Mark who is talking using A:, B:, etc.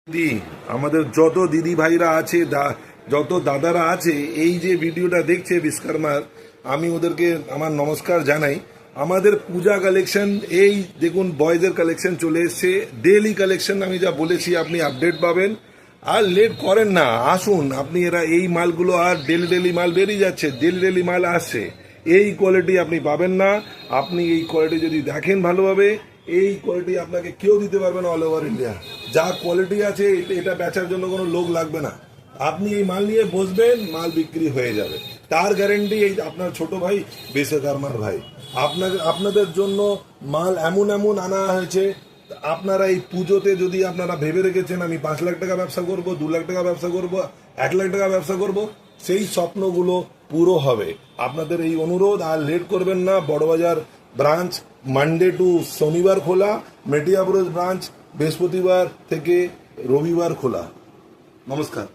A: দিদি আমাদের যত দিদি ভাইরা আছে যত দাদারা আছে এই যে ভিডিওটা দেখছে বিশ্বকর্মার, আমি ওদেরকে আমার নমস্কার জানাই। আমাদের পূজা কালেকশন এই দেখুন, বয়েজের কালেকশন চলে এসছে, ডেলি কালেকশন। আমি যা বলেছি আপনি আপডেট পাবেন। আর লেট করেন না, আসুন আপনি। এরা এই মালগুলো আর ডেলি ডেলি মাল বেরিয়ে যাচ্ছে, ডেলি ডেলি মাল আসছে। এই কোয়ালিটি আপনি পাবেন না। আপনি এই কোয়ালিটি যদি দেখেন ভালোভাবে, এই কোয়ালিটি আপনাকে কেউ দিতে পারবে না অল ওভার ইন্ডিয়া। যা কোয়ালিটি আছে এটা বেচার জন্য কোনো লোক লাগবে না। আপনি এই মাল নিয়ে বসবেন, মাল বিক্রি হয়ে যাবে, তার গ্যারেন্টি এই আপনার ছোট ভাই বিশ্বকর্মার ভাই। আপনাদের জন্য মাল এমন এমন আনা হয়েছে। আপনারা এই পুজোতে যদি আপনারা ভেবে রেখেছেন আমি 5 লাখ টাকা ব্যবসা করব, 2 লাখ টাকা ব্যবসা করব, 1 লাখ টাকা ব্যবসা করব, সেই স্বপ্নগুলো পুরো হবে। আপনাদের এই অনুরোধ, আর লেট করবেন না। বড়বাজার ব্রাঞ্চ মানডে টু শনিবার খোলা, মেটিয়াবুরুজ ব্রাঞ্চ বৃহস্পতিবার থেকে রবিবার খোলা। নমস্কার।